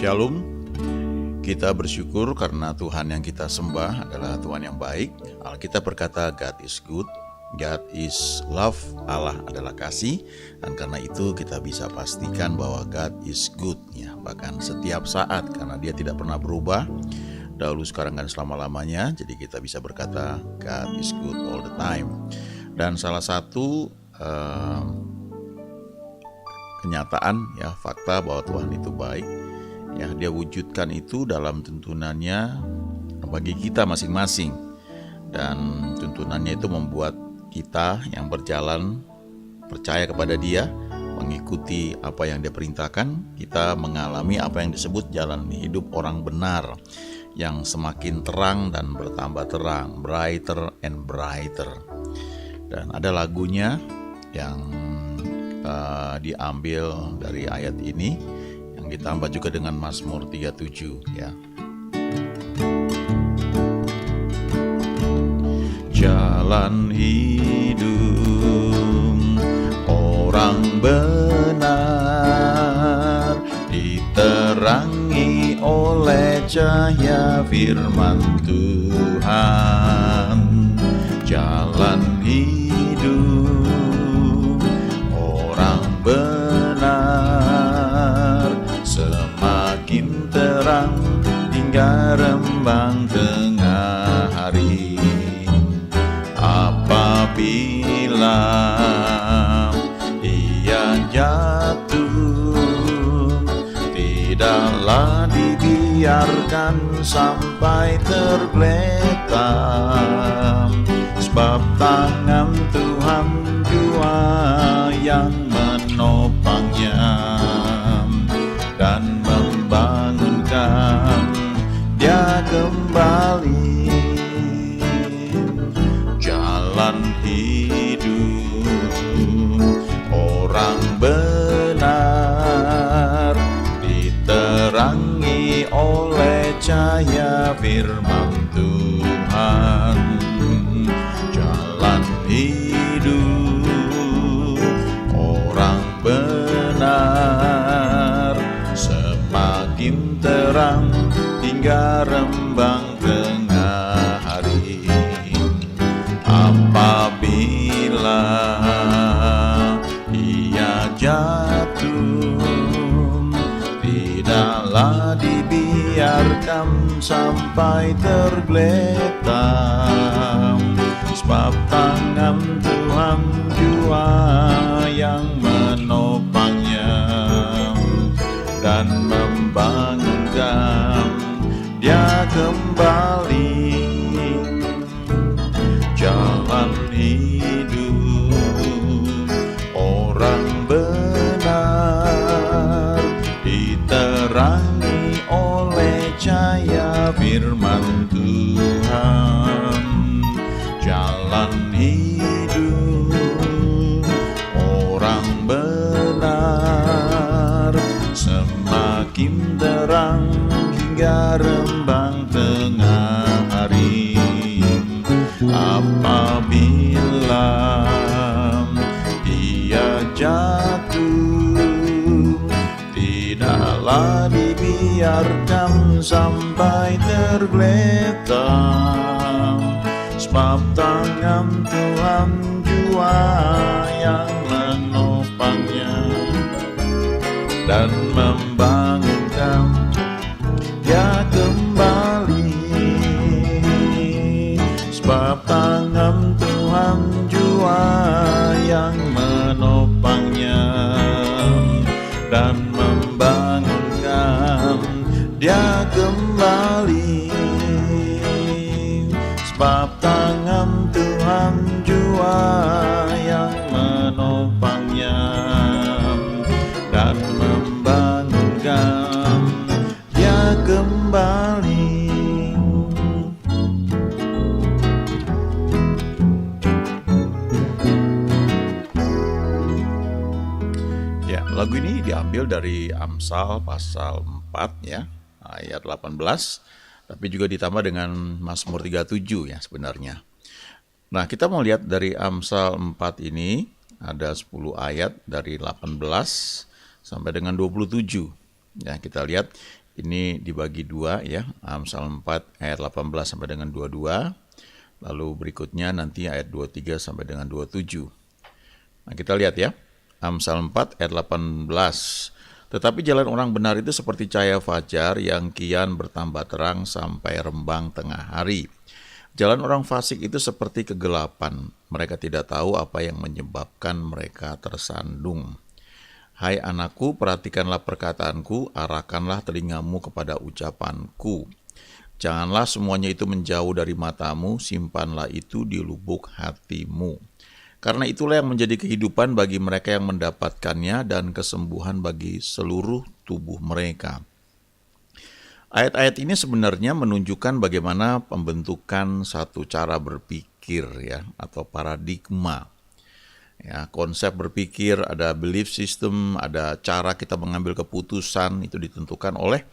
Shalom, kita bersyukur karena Tuhan yang kita sembah adalah Tuhan yang baik. Alkitab berkata God is good, God is love, Allah adalah kasih. Dan karena itu kita bisa pastikan bahwa God is good ya, bahkan setiap saat, karena dia tidak pernah berubah, dahulu, sekarang, dan selama-lamanya. Jadi kita bisa berkata God is good all the time. Dan salah satu kenyataan ya, fakta bahwa Tuhan itu baik ya, dia wujudkan itu dalam tuntunannya bagi kita masing-masing. Dan tuntunannya itu membuat kita yang berjalan percaya kepada dia, mengikuti apa yang dia perintahkan, kita mengalami apa yang disebut jalan hidup orang benar, yang semakin terang dan bertambah terang, brighter and brighter. Dan ada lagunya yang diambil dari ayat ini, yang ditambah juga dengan Mazmur 37 ya. Jalan hidup orang benar diterangi oleh cahaya firman Tuhan. Jalan hidup orang benar semakin terang hingga rembang tengah hari. Apabila ia jatuh, tidaklah dibiarkan sampai tergeletak, sebab tangan Tuhan jua yang menopangnya dan membangunkan dia kembali. Jalan hidup orang benar diterangi oleh cahaya firman Tuhan. Jalan hidup orang benar semakin terang hingga rembang tengah hari. Apabila ia jatuh, tidaklah dibiarkan sampai tergeletak, sebab tangan Tuhan jua yang menopangnya dan membangunkan dia kembali. Jalan hidup orang benar diterangi oleh cahaya firman Tuhan. Jalan hidup orang benar semakin terang hingga rembang tengah hari. Apabila ia jatuh, tidaklah dibiarkan sampai tergeletak, sebab tangan Tuhan jua yang menopangnya dan membangunkan dia kembali. Sebab tangan Tuhan jua yang menopangnya dan membangunkan dia kembali. Sebab tangan Tuhan jua yang menopangnya dan membangunkan dia kembali. Lagu ini diambil dari Amsal pasal 4 ya, ayat 18, tapi juga ditambah dengan Mazmur 37 ya sebenarnya. Nah, kita mau lihat dari Amsal 4 ini ada 10 ayat dari 18 sampai dengan 27. Ya, kita lihat ini dibagi dua ya, Amsal 4 ayat 18 sampai dengan 22. Lalu berikutnya nanti ayat 23 sampai dengan 27. Nah, kita lihat ya. Amsal 4 ayat 18. Tetapi jalan orang benar itu seperti cahaya fajar yang kian bertambah terang sampai rembang tengah hari. Jalan orang fasik itu seperti kegelapan. Mereka tidak tahu apa yang menyebabkan mereka tersandung. Hai anakku, perhatikanlah perkataanku, arahkanlah telingamu kepada ucapanku. Janganlah semuanya itu menjauh dari matamu, simpanlah itu di lubuk hatimu. Karena itulah yang menjadi kehidupan bagi mereka yang mendapatkannya dan kesembuhan bagi seluruh tubuh mereka. Ayat-ayat ini sebenarnya menunjukkan bagaimana pembentukan satu cara berpikir ya, atau paradigma. Ya, konsep berpikir, ada belief system, ada cara kita mengambil keputusan, itu ditentukan oleh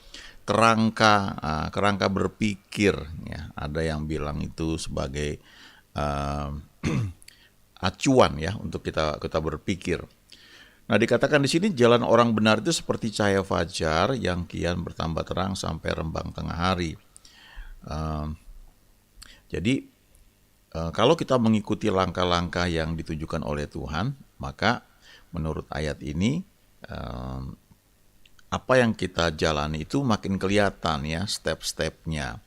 kerangka berpikir. Ya, ada yang bilang itu sebagai acuan ya untuk kita berpikir. Nah, dikatakan di sini jalan orang benar itu seperti cahaya fajar yang kian bertambah terang sampai rembang tengah hari. Jadi kalau kita mengikuti langkah-langkah yang ditujukan oleh Tuhan, maka menurut ayat ini apa yang kita jalani itu makin kelihatan ya step-stepnya.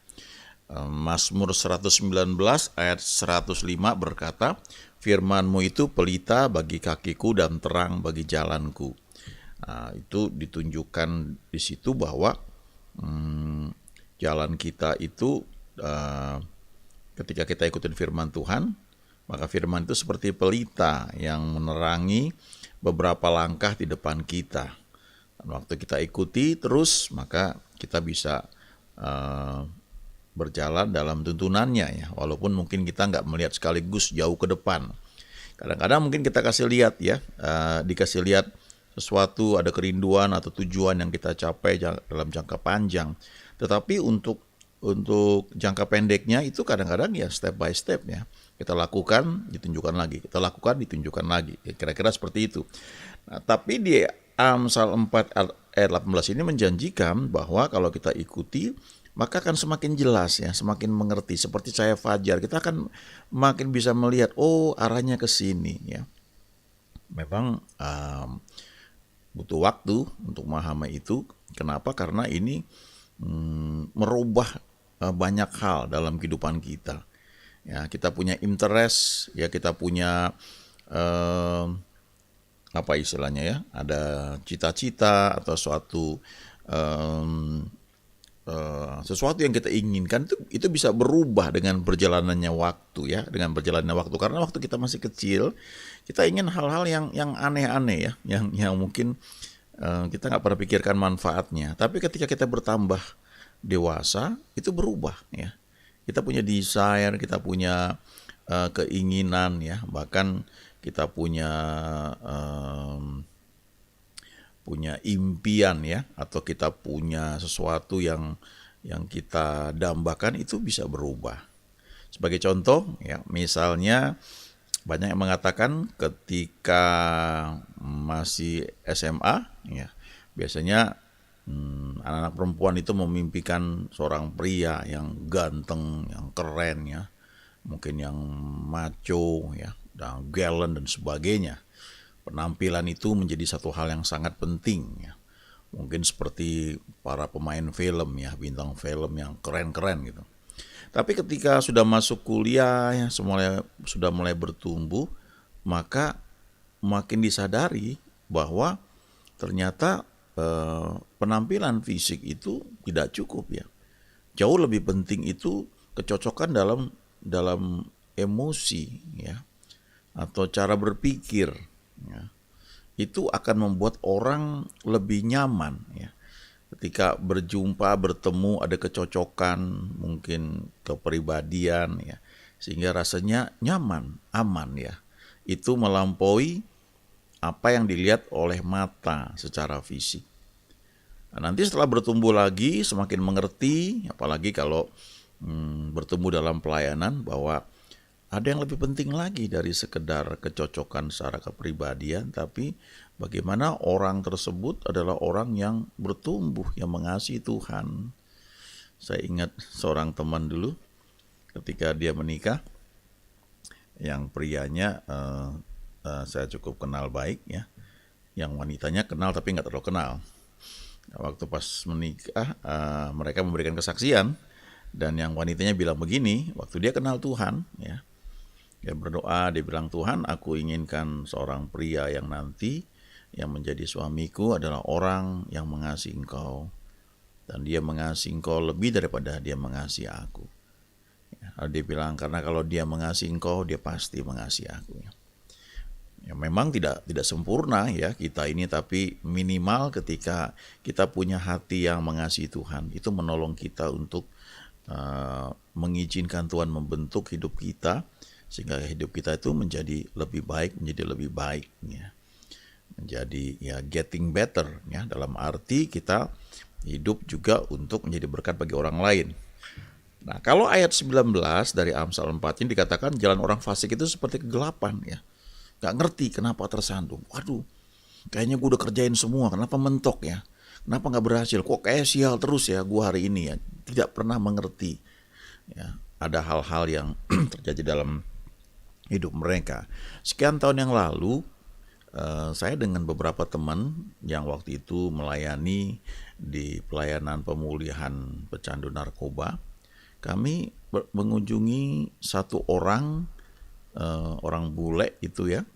Mazmur 119 ayat 105 berkata, firman-Mu itu pelita bagi kakiku dan terang bagi jalanku. Nah, itu ditunjukkan di situ bahwa jalan kita itu ketika kita ikutin firman Tuhan, maka firman itu seperti pelita yang menerangi beberapa langkah di depan kita. Dan waktu kita ikuti terus, maka kita bisa berjalan dalam tuntunannya ya, walaupun mungkin kita nggak melihat sekaligus jauh ke depan. Kadang-kadang mungkin kita kasih lihat ya, dikasih lihat sesuatu, ada kerinduan atau tujuan yang kita capai dalam jangka panjang. Tetapi untuk jangka pendeknya itu kadang-kadang ya step by step ya. Kita lakukan, ditunjukkan lagi. Kita lakukan, ditunjukkan lagi. Ya, kira-kira seperti itu. Nah, tapi di Amsal 4 ayat 18 ini menjanjikan bahwa kalau kita ikuti, maka akan semakin jelas ya, semakin mengerti. Seperti cahaya fajar, kita akan makin bisa melihat, oh arahnya ke sini ya. Memang butuh waktu untuk memahami itu. Kenapa? Karena ini merubah banyak hal dalam kehidupan kita. Ya, kita punya interest, ya kita punya apa istilahnya ya, ada cita-cita atau sesuatu yang kita inginkan itu bisa berubah dengan berjalannya waktu ya, dengan berjalannya waktu. Karena waktu kita masih kecil, kita ingin hal-hal yang aneh-aneh ya, yang mungkin kita nggak pernah pikirkan manfaatnya. Tapi ketika kita bertambah dewasa, itu berubah ya. Kita punya desire, kita punya keinginan ya, bahkan kita punya impian ya, atau kita punya sesuatu yang kita dambakan, itu bisa berubah. Sebagai contoh ya, misalnya banyak yang mengatakan ketika masih SMA ya, biasanya anak-anak perempuan itu memimpikan seorang pria yang ganteng, yang keren ya, mungkin yang macho ya, dan gallant dan sebagainya. Penampilan itu menjadi satu hal yang sangat penting ya. Mungkin seperti para pemain film ya, bintang film yang keren-keren gitu. Tapi ketika sudah masuk kuliah ya, sudah mulai bertumbuh, maka makin disadari bahwa ternyata penampilan fisik itu tidak cukup ya. Jauh lebih penting itu kecocokan dalam emosi ya, atau cara berpikir. Ya, itu akan membuat orang lebih nyaman ya. Ketika bertemu ada kecocokan, mungkin kepribadian ya, sehingga rasanya nyaman, aman ya. Itu melampaui apa yang dilihat oleh mata secara fisik. Nah, nanti setelah bertumbuh lagi, semakin mengerti, apalagi kalau bertumbuh dalam pelayanan, bahwa ada yang lebih penting lagi dari sekedar kecocokan secara kepribadian, tapi bagaimana orang tersebut adalah orang yang bertumbuh, yang mengasihi Tuhan. Saya ingat seorang teman dulu ketika dia menikah, yang prianya saya cukup kenal baik ya, yang wanitanya kenal tapi nggak terlalu kenal. Waktu pas menikah mereka memberikan kesaksian, dan yang wanitanya bilang begini, waktu dia kenal Tuhan ya, dia berdoa, dia bilang, Tuhan, aku inginkan seorang pria yang nanti yang menjadi suamiku adalah orang yang mengasihi Engkau, dan dia mengasihi Engkau lebih daripada dia mengasihi aku. Dia bilang, karena kalau dia mengasihi Engkau, dia pasti mengasihi aku. Ya, memang tidak sempurna ya kita ini, tapi minimal ketika kita punya hati yang mengasihi Tuhan, itu menolong kita untuk mengizinkan Tuhan membentuk hidup kita, sehingga hidup kita itu menjadi lebih baik ya. Menjadi ya getting better ya, dalam arti kita hidup juga untuk menjadi berkat bagi orang lain. Nah, kalau ayat 19 dari Amsal 4 ini dikatakan jalan orang fasik itu seperti kegelapan ya. Gak ngerti kenapa tersandung. Waduh, kayaknya gue udah kerjain semua, kenapa mentok ya? Kenapa gak berhasil? Kok kayak sial terus ya gue hari ini ya? Tidak pernah mengerti ya, ada hal-hal yang terjadi dalam hidup mereka. Sekian tahun yang lalu, saya dengan beberapa teman yang waktu itu melayani di pelayanan pemulihan pecandu narkoba, kami mengunjungi satu orang bule itu ya,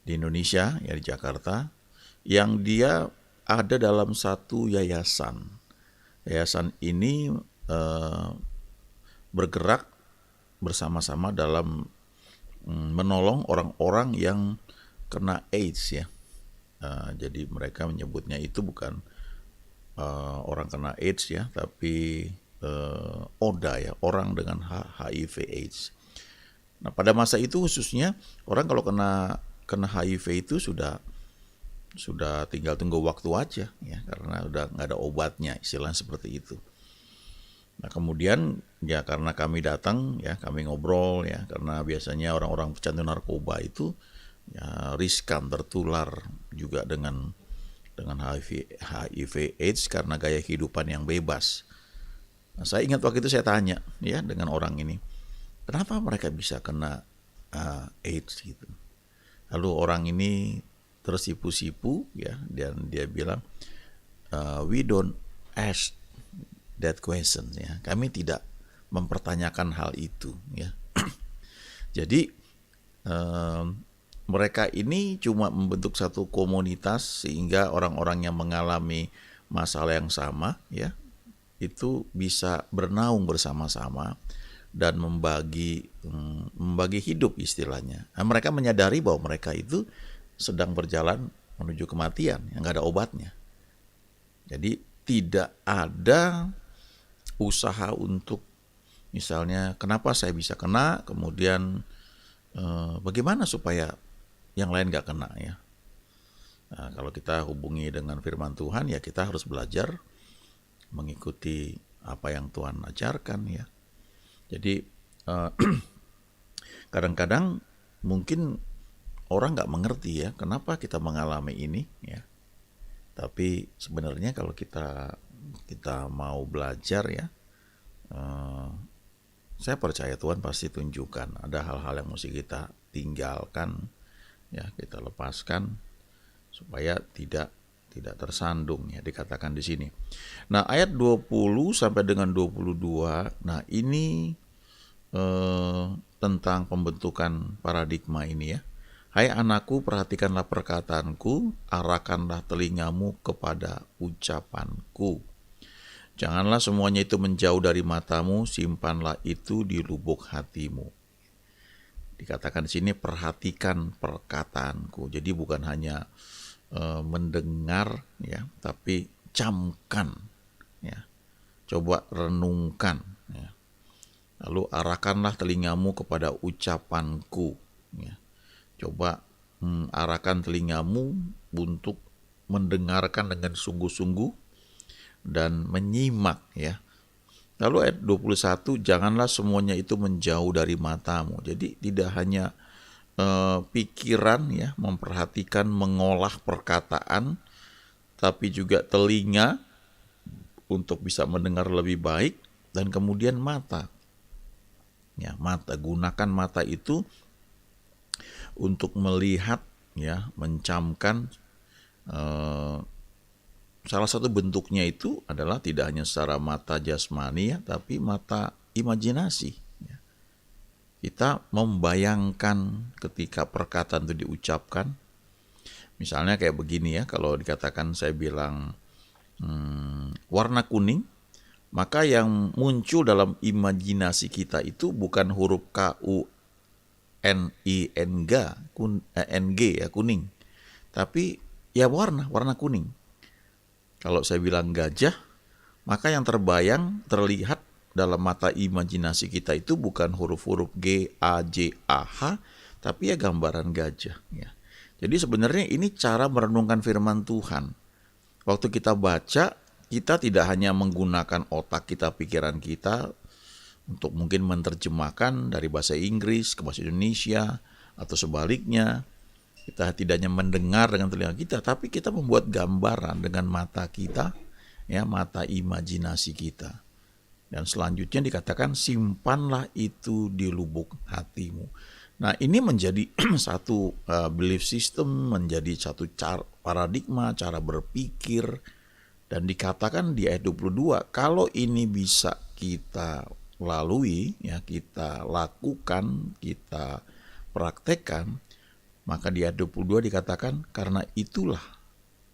di Indonesia ya, di Jakarta, yang dia ada dalam satu yayasan. Yayasan ini bergerak bersama-sama dalam menolong orang-orang yang kena AIDS ya. Jadi mereka menyebutnya itu bukan orang kena AIDS ya, tapi ODA ya, orang dengan HIV AIDS. Nah, pada masa itu khususnya orang kalau kena HIV itu sudah tinggal tunggu waktu aja ya, karena udah nggak ada obatnya, istilah seperti itu. Nah, kemudian ya karena kami datang ya, kami ngobrol ya, karena biasanya orang-orang pecandu narkoba itu ya riskan tertular juga dengan HIV AIDS karena gaya kehidupan yang bebas. Nah, saya ingat waktu itu saya tanya ya dengan orang ini, kenapa mereka bisa kena AIDS gitu. Lalu orang ini tersipu-sipu ya, dan dia bilang, we don't ask that question ya. Kami tidak mempertanyakan hal itu ya. Jadi mereka ini cuma membentuk satu komunitas sehingga orang-orang yang mengalami masalah yang sama ya, itu bisa bernaung bersama-sama dan membagi hidup istilahnya. Nah, mereka menyadari bahwa mereka itu sedang berjalan menuju kematian yang nggak ada obatnya. Jadi tidak ada usaha untuk misalnya kenapa saya bisa kena, kemudian bagaimana supaya yang lain nggak kena ya. Nah, kalau kita hubungi dengan firman Tuhan ya, kita harus belajar mengikuti apa yang Tuhan ajarkan ya. Jadi kadang-kadang mungkin orang nggak mengerti ya kenapa kita mengalami ini ya. Tapi sebenarnya kalau kita mau belajar ya, saya percaya Tuhan pasti tunjukkan ada hal-hal yang mesti kita tinggalkan ya, kita lepaskan supaya tidak tersandung ya, dikatakan di sini. Nah, ayat 20 sampai dengan 22, nah ini tentang pembentukan paradigma ini ya. Hai anakku, perhatikanlah perkataanku, arahkanlah telingamu kepada ucapanku. Janganlah semuanya itu menjauh dari matamu, simpanlah itu di lubuk hatimu. Dikatakan di sini perhatikan perkataanku. Jadi bukan hanya mendengar ya, tapi camkan ya. Coba renungkan ya. Lalu arahkanlah telingamu kepada ucapanku ya. Coba arahkan telingamu untuk mendengarkan dengan sungguh-sungguh dan menyimak ya. Lalu ayat 21, janganlah semuanya itu menjauh dari matamu. Jadi tidak hanya pikiran ya, memperhatikan, mengolah perkataan, tapi juga telinga untuk bisa mendengar lebih baik, dan kemudian mata. Ya, mata, gunakan mata itu untuk melihat ya, mencamkan. Salah satu bentuknya itu adalah tidak hanya secara mata jasmani ya, tapi mata imajinasi. Ya. Kita membayangkan ketika perkataan itu diucapkan. Misalnya kayak begini ya, kalau dikatakan saya bilang warna kuning, maka yang muncul dalam imajinasi kita itu bukan huruf KUNING, NG ya, kuning, tapi ya warna kuning. Kalau saya bilang gajah, maka yang terlihat dalam mata imajinasi kita itu bukan huruf-huruf GAJAH, tapi ya gambaran gajah. Ya. Jadi sebenarnya ini cara merenungkan firman Tuhan. Waktu kita baca, kita tidak hanya menggunakan otak kita, pikiran kita, untuk mungkin menerjemahkan dari bahasa Inggris ke bahasa Indonesia, atau sebaliknya. Kita tidak hanya mendengar dengan telinga kita, tapi kita membuat gambaran dengan mata kita, ya, mata imajinasi kita. Dan selanjutnya dikatakan simpanlah itu di lubuk hatimu. Nah, ini menjadi satu belief system, menjadi satu paradigma, cara berpikir. Dan dikatakan di ayat 22, kalau ini bisa kita lalui, ya, kita lakukan, kita praktekkan, maka di ayat 22 dikatakan karena itulah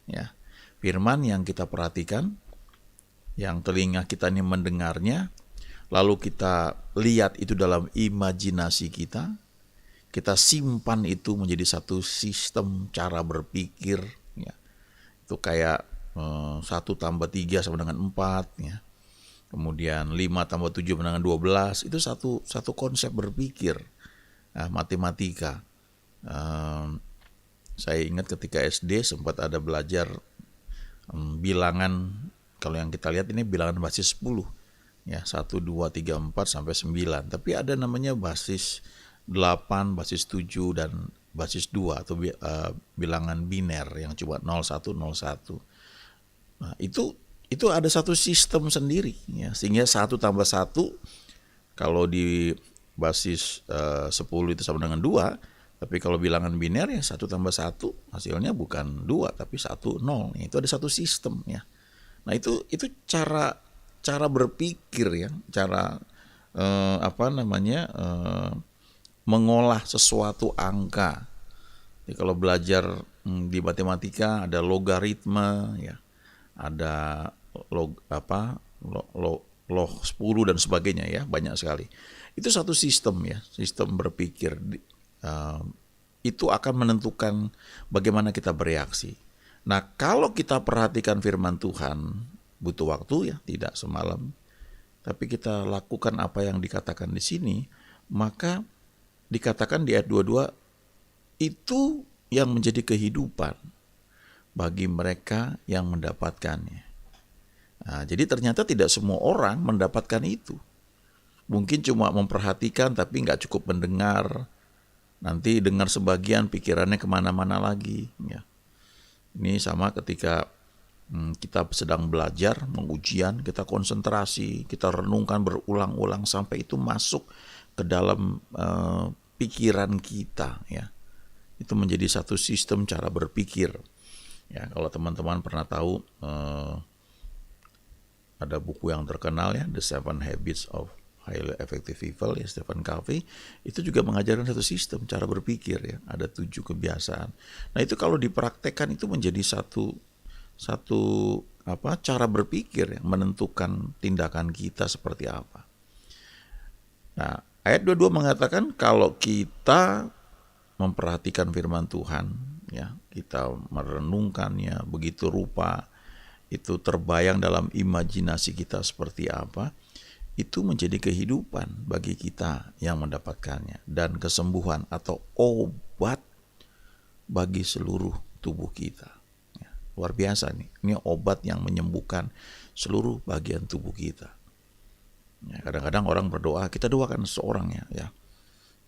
ya firman yang kita perhatikan, yang telinga kita ini mendengarnya, lalu kita lihat itu dalam imajinasi kita, kita simpan itu menjadi satu sistem cara berpikir ya. Itu kayak 1 tambah 3 sama dengan 4 ya. Kemudian 5 tambah 7 sama dengan 12, itu satu konsep berpikir matematika. Saya ingat ketika SD sempat ada belajar bilangan. Kalau yang kita lihat ini bilangan basis 10 ya, 1, 2, 3, 4 sampai 9. Tapi ada namanya basis 8, basis 7 dan basis 2 atau bilangan biner yang cuma 01, 01. Nah, itu ada satu sistem sendiri ya, sehingga 1 tambah 1 kalau di basis 10 itu sama dengan 2. Tapi kalau bilangan biner ya 1 tambah 1 hasilnya bukan 2 tapi 1, 0. Itu ada satu sistem ya. Nah itu cara berpikir ya, cara mengolah sesuatu angka. Jadi kalau belajar di matematika ada logaritma ya, ada log 10 dan sebagainya ya, banyak sekali. Itu satu sistem ya, sistem berpikir. Itu akan menentukan bagaimana kita bereaksi. Nah, kalau kita perhatikan firman Tuhan, butuh waktu ya, tidak semalam. Tapi kita lakukan apa yang dikatakan di sini, maka dikatakan di ayat 22, itu yang menjadi kehidupan bagi mereka yang mendapatkannya. Nah, jadi ternyata tidak semua orang mendapatkan itu. Mungkin cuma memperhatikan tapi nggak cukup mendengar. Nanti dengar sebagian pikirannya kemana-mana lagi. Ya. Ini sama ketika kita sedang belajar, mengujian, kita konsentrasi, kita renungkan berulang-ulang sampai itu masuk ke dalam pikiran kita. Ya. Itu menjadi satu sistem cara berpikir. Ya, kalau teman-teman pernah tahu ada buku yang terkenal ya, The 7 Habits of Highly Effective People ya, Stephen Covey, itu juga mengajarkan satu sistem cara berpikir ya, ada 7 kebiasaan. Nah itu kalau dipraktekkan itu menjadi satu cara berpikir yang menentukan tindakan kita seperti apa. Nah ayat 22 mengatakan kalau kita memperhatikan firman Tuhan ya, kita merenungkannya begitu rupa, itu terbayang dalam imajinasi kita seperti apa, itu menjadi kehidupan bagi kita yang mendapatkannya, dan kesembuhan atau obat bagi seluruh tubuh kita. Ya, luar biasa nih, ini obat yang menyembuhkan seluruh bagian tubuh kita. Ya, kadang-kadang orang berdoa, kita doakan seseorang ya,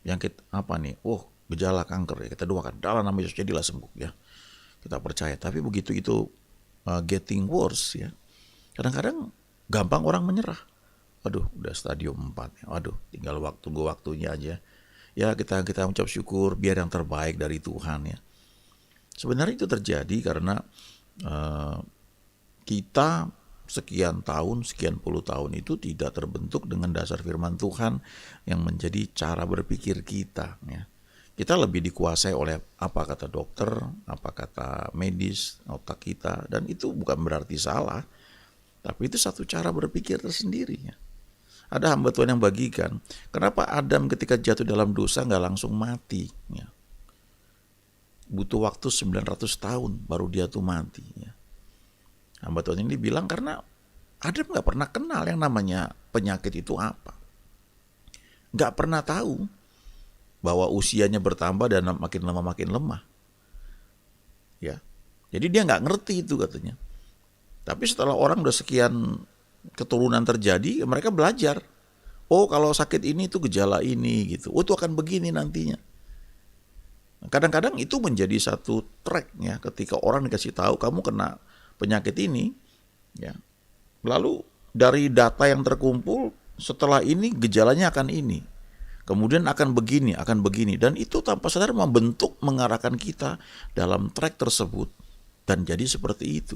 yang kita gejala kanker, ya kita doakan dalam nama Yesus jadilah sembuh ya. Kita percaya. Tapi begitu itu getting worse ya, kadang-kadang gampang orang menyerah. Waduh, udah stadium 4 ya. Waduh, tinggal tunggu waktunya aja. Ya kita mengucap syukur biar yang terbaik dari Tuhan ya. Sebenarnya itu terjadi karena kita sekian puluh tahun itu tidak terbentuk dengan dasar firman Tuhan yang menjadi cara berpikir kita ya. Kita lebih dikuasai oleh apa kata dokter, apa kata medis, otak kita, dan itu bukan berarti salah, tapi itu satu cara berpikir tersendiri ya. Ada hamba Tuhan yang bagikan, kenapa Adam ketika jatuh dalam dosa nggak langsung mati ya. Butuh waktu 900 tahun baru dia tuh mati ya. Hamba Tuhan ini bilang karena Adam nggak pernah kenal yang namanya penyakit itu apa. Nggak pernah tahu bahwa usianya bertambah dan makin lama makin lemah. Ya. Jadi dia nggak ngerti itu katanya. Tapi setelah orang udah sekian keturunan terjadi, mereka belajar. Oh, kalau sakit ini itu gejala ini gitu. Oh, itu akan begini nantinya. Kadang-kadang itu menjadi satu track ya, ketika orang dikasih tahu kamu kena penyakit ini ya. Lalu dari data yang terkumpul setelah ini gejalanya akan ini. Kemudian akan begini, dan itu tanpa sadar membentuk, mengarahkan kita dalam track tersebut dan jadi seperti itu.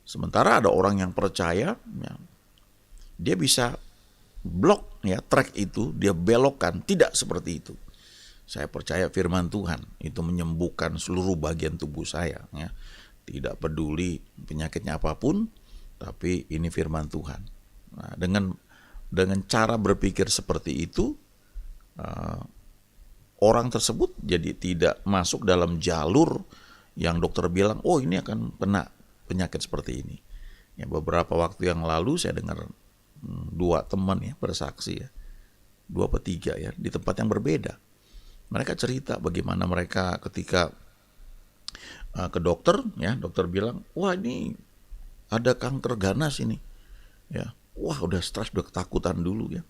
Sementara ada orang yang percaya, ya, dia bisa blok ya track itu, dia belokkan, tidak seperti itu. Saya percaya firman Tuhan itu menyembuhkan seluruh bagian tubuh saya, ya. Tidak peduli penyakitnya apapun, tapi ini firman Tuhan. Nah, dengan cara berpikir seperti itu, orang tersebut jadi tidak masuk dalam jalur yang dokter bilang, oh ini akan kena penyakit seperti ini. Ya, beberapa waktu yang lalu saya dengar 2 teman ya bersaksi ya, 2 atau 3 ya di tempat yang berbeda. Mereka cerita bagaimana mereka ketika ke dokter ya, dokter bilang, wah ini ada kanker ganas ini. Ya, wah udah stres, udah ketakutan dulu ya.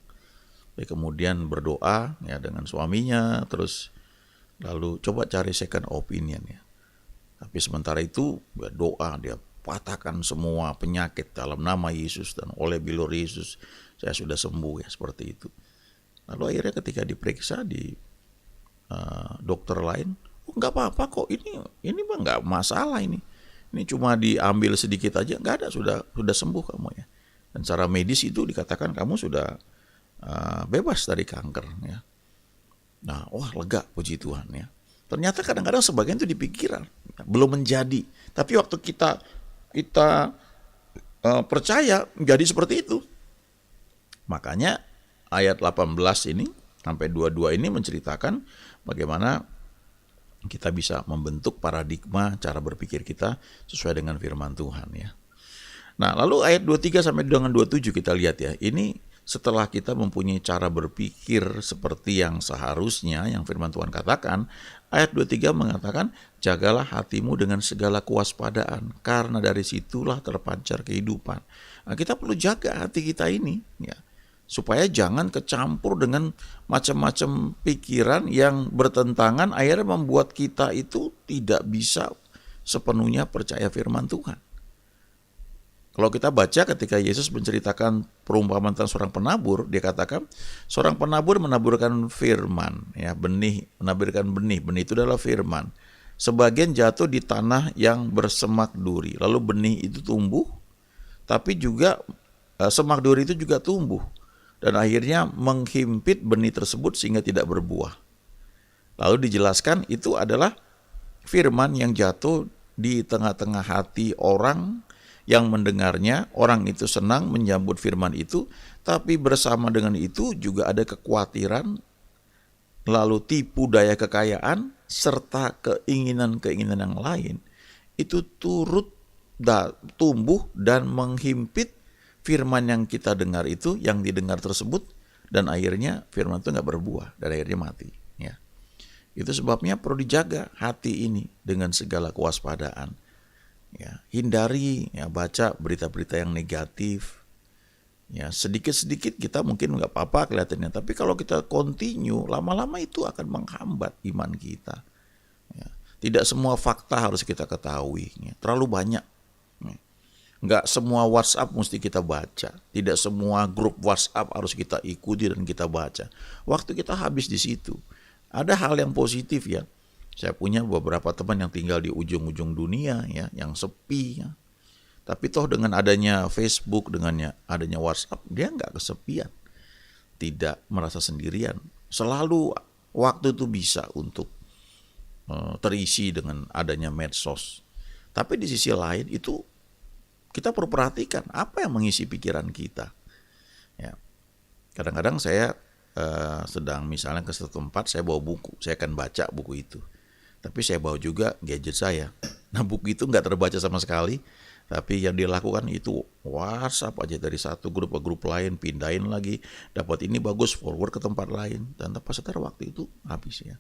Kemudian berdoa ya dengan suaminya, terus lalu coba cari second opinion ya. Tapi sementara itu doa, dia patahkan semua penyakit dalam nama Yesus dan oleh bilur Yesus saya sudah sembuh ya, seperti itu. Lalu akhirnya ketika diperiksa di dokter lain, oh nggak apa-apa kok, ini mah nggak masalah ini cuma diambil sedikit aja, nggak ada, sudah sembuh kamu ya. Dan secara medis itu dikatakan kamu sudah bebas dari kanker ya. Nah, wah lega, puji Tuhan ya. Ternyata kadang-kadang sebagian itu di pikiran ya, belum menjadi. Tapi waktu kita percaya menjadi seperti itu. Makanya ayat 18 ini sampai 22 ini menceritakan bagaimana kita bisa membentuk paradigma cara berpikir kita sesuai dengan firman Tuhan ya. Nah, lalu ayat 23 sampai dengan 27 kita lihat ya. Ini setelah kita mempunyai cara berpikir seperti yang seharusnya, yang firman Tuhan katakan, ayat 23 mengatakan, jagalah hatimu dengan segala kewaspadaan, karena dari situlah terpancar kehidupan. Nah, kita perlu jaga hati kita ini, ya, supaya jangan kecampur dengan macam-macam pikiran yang bertentangan, akhirnya membuat kita itu tidak bisa sepenuhnya percaya firman Tuhan. Kalau kita baca ketika Yesus menceritakan perumpamaan tentang seorang penabur, dia katakan seorang penabur menaburkan firman, ya, menaburkan benih itu adalah firman. Sebagian jatuh di tanah yang bersemak duri, lalu benih itu tumbuh, tapi juga semak duri itu juga tumbuh, dan akhirnya menghimpit benih tersebut sehingga tidak berbuah. Lalu dijelaskan itu adalah firman yang jatuh di tengah-tengah hati orang yang mendengarnya. Orang itu senang menyambut firman itu, tapi bersama dengan itu juga ada kekhawatiran, lalu tipu daya kekayaan, serta keinginan-keinginan yang lain. Itu turut tumbuh dan menghimpit firman yang kita dengar itu, yang didengar tersebut, dan akhirnya firman itu nggak berbuah, dan akhirnya mati. Ya. Itu sebabnya perlu dijaga hati ini dengan segala kewaspadaan. Ya, hindari ya baca berita-berita yang negatif. Ya, sedikit-sedikit kita mungkin nggak apa-apa kelihatannya, tapi kalau kita continue, lama-lama itu akan menghambat iman kita. Ya, tidak semua fakta harus kita ketahui, ya, terlalu banyak. Ya. Nggak semua WhatsApp mesti kita baca, tidak semua grup WhatsApp harus kita ikuti dan kita baca. Waktu kita habis di situ. Ada hal yang positif ya. Saya punya beberapa teman yang tinggal di ujung-ujung dunia ya, yang sepi ya. Tapi toh dengan adanya Facebook, dengan adanya WhatsApp, dia nggak kesepian, tidak merasa sendirian. Selalu waktu itu bisa untuk terisi dengan adanya medsos. Tapi di sisi lain itu kita perlu perhatikan apa yang mengisi pikiran kita. Ya. Kadang-kadang saya sedang misalnya ke satu tempat, saya bawa buku, saya akan baca buku itu. Tapi saya bawa juga gadget saya. Nah buku itu nggak terbaca sama sekali. Tapi yang dilakukan itu WhatsApp aja dari satu grup ke grup lain, pindahin lagi, dapat ini bagus, forward ke tempat lain. Dan tanpa sadar waktu itu habis ya.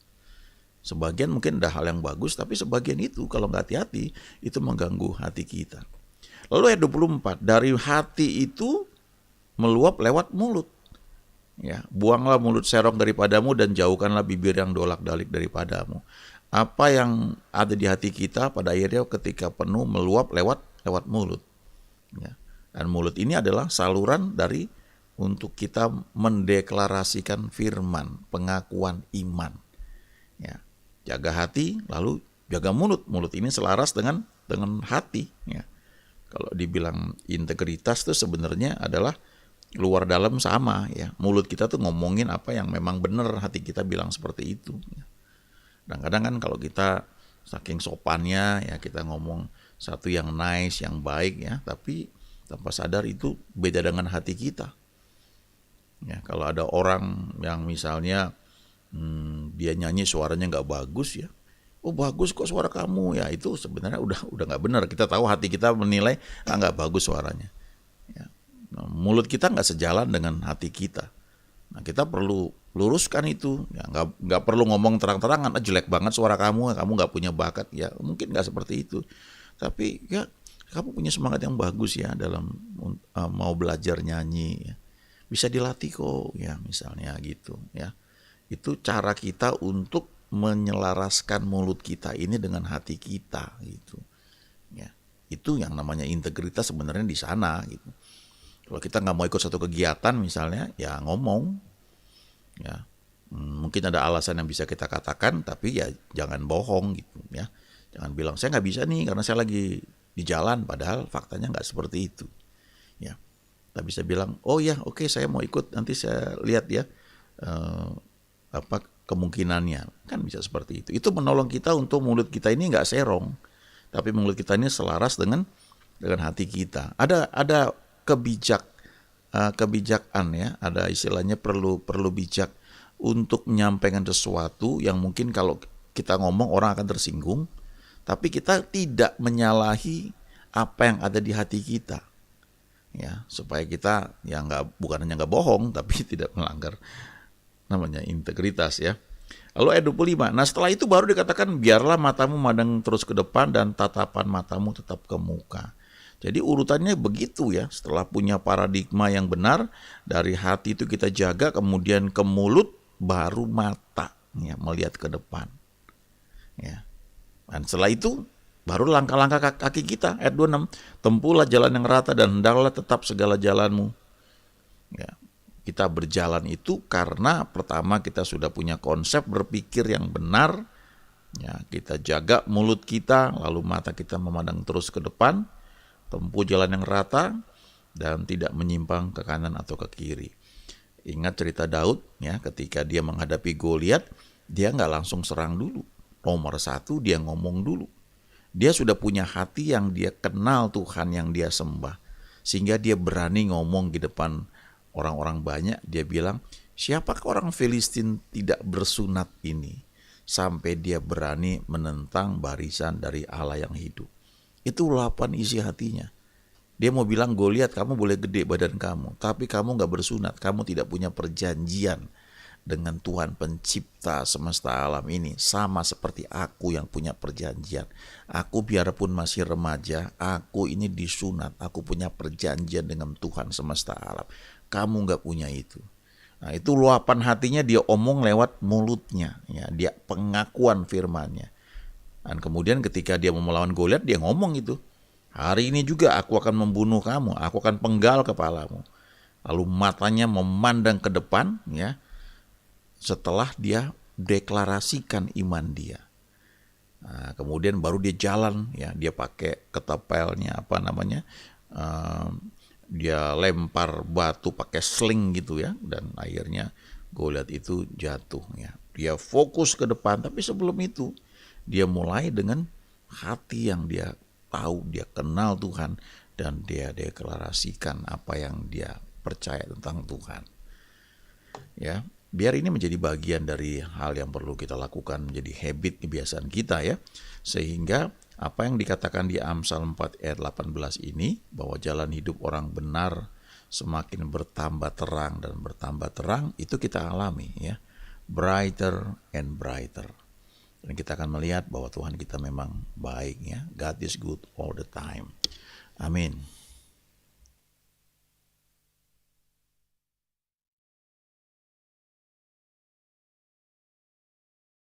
Sebagian mungkin ada hal yang bagus, tapi sebagian itu kalau nggak hati-hati, itu mengganggu hati kita. Lalu ayat 24, dari hati itu meluap lewat mulut. Ya, buanglah mulut serong daripadamu dan jauhkanlah bibir yang dolak-dalik daripadamu. Apa yang ada di hati kita pada akhirnya ketika penuh meluap lewat mulut. Ya. Dan mulut ini adalah saluran dari untuk kita mendeklarasikan firman, pengakuan iman. Ya. Jaga hati, lalu jaga mulut. Mulut ini selaras dengan hati. Ya. Kalau dibilang integritas itu sebenarnya adalah luar dalam sama. Ya. Mulut kita tuh ngomongin apa yang memang benar, hati kita bilang seperti itu. Ya. Dan kadang kan kalau kita saking sopannya ya kita ngomong satu yang nice, yang baik ya, tapi tanpa sadar itu beda dengan hati kita. Ya, kalau ada orang yang misalnya dia nyanyi suaranya nggak bagus ya, oh bagus kok suara kamu ya, itu sebenarnya udah nggak benar. Kita tahu hati kita menilai nggak bagus suaranya. Ya. Nah, mulut kita nggak sejalan dengan hati kita. Nah, kita perlu luruskan itu. Ya, nggak perlu ngomong terang-terangan, jelek banget suara kamu nggak punya bakat. Ya mungkin nggak seperti itu. Tapi ya kamu punya semangat yang bagus ya dalam mau belajar nyanyi. Ya. Bisa dilatih kok ya misalnya gitu ya. Itu cara kita untuk menyelaraskan mulut kita ini dengan hati kita gitu. Ya. Itu yang namanya integritas sebenarnya di sana gitu. Kalau kita nggak mau ikut satu kegiatan misalnya, ya ngomong, ya mungkin ada alasan yang bisa kita katakan, tapi ya jangan bohong gitu, ya jangan bilang saya nggak bisa nih karena saya lagi di jalan, padahal faktanya nggak seperti itu, ya kita bisa bilang, oh ya oke, saya mau ikut, nanti saya lihat ya apa kemungkinannya, kan bisa seperti itu. Itu menolong kita untuk mulut kita ini nggak serong, tapi mulut kita ini selaras dengan hati kita. Ada kebijakan ya, ada istilahnya perlu bijak untuk menyampaikan sesuatu yang mungkin kalau kita ngomong orang akan tersinggung, tapi kita tidak menyalahi apa yang ada di hati kita, ya supaya kita ya bukan hanya nggak bohong, tapi tidak melanggar namanya integritas ya. Lalu ayat 25, nah setelah itu baru dikatakan biarlah matamu memandang terus ke depan dan tatapan matamu tetap ke muka. Jadi urutannya begitu ya, setelah punya paradigma yang benar, dari hati itu kita jaga, kemudian ke mulut, baru mata ya, melihat ke depan. Ya. Dan setelah itu, baru langkah-langkah kaki kita, ayat 26, tempuhlah jalan yang rata dan hendaklah tetap segala jalanmu. Ya. Kita berjalan itu karena pertama kita sudah punya konsep berpikir yang benar, ya, kita jaga mulut kita, lalu mata kita memandang terus ke depan, tempuh jalan yang rata dan tidak menyimpang ke kanan atau ke kiri. Ingat cerita Daud ya, ketika dia menghadapi Goliat, dia nggak langsung serang dulu. Nomor satu dia ngomong dulu. Dia sudah punya hati yang dia kenal Tuhan yang dia sembah, sehingga dia berani ngomong di depan orang-orang banyak. Dia bilang, siapakah orang Filistin tidak bersunat ini sampai dia berani menentang barisan dari Allah yang hidup. Itu ulapan isi hatinya. Dia mau bilang, Goliat, kamu boleh gede badan kamu, tapi kamu gak bersunat, kamu tidak punya perjanjian dengan Tuhan pencipta semesta alam ini, sama seperti aku yang punya perjanjian. Aku biarpun masih remaja, aku ini disunat, aku punya perjanjian dengan Tuhan semesta alam. Kamu gak punya itu. Nah, itu luapan hatinya dia omong lewat mulutnya, ya, dia pengakuan firman-Nya. Dan kemudian ketika dia mau melawan Goliat, dia ngomong itu. Hari ini juga aku akan membunuh kamu, aku akan penggal kepalamu. Lalu matanya memandang ke depan, ya. Setelah dia deklarasikan iman dia. Nah, kemudian baru dia jalan, ya, dia pakai ketapelnya, dia lempar batu pakai sling gitu ya, dan akhirnya Goliat itu jatuh ya. Dia fokus ke depan, tapi sebelum itu dia mulai dengan hati yang dia tahu, dia kenal Tuhan, dan dia deklarasikan apa yang dia percaya tentang Tuhan. Ya, biar ini menjadi bagian dari hal yang perlu kita lakukan, menjadi habit, kebiasaan kita ya. Sehingga apa yang dikatakan di Amsal 4 ayat 18 ini, bahwa jalan hidup orang benar semakin bertambah terang dan bertambah terang, itu kita alami ya. Brighter and brighter. Dan kita akan melihat bahwa Tuhan kita memang baik ya. God is good all the time. Amin.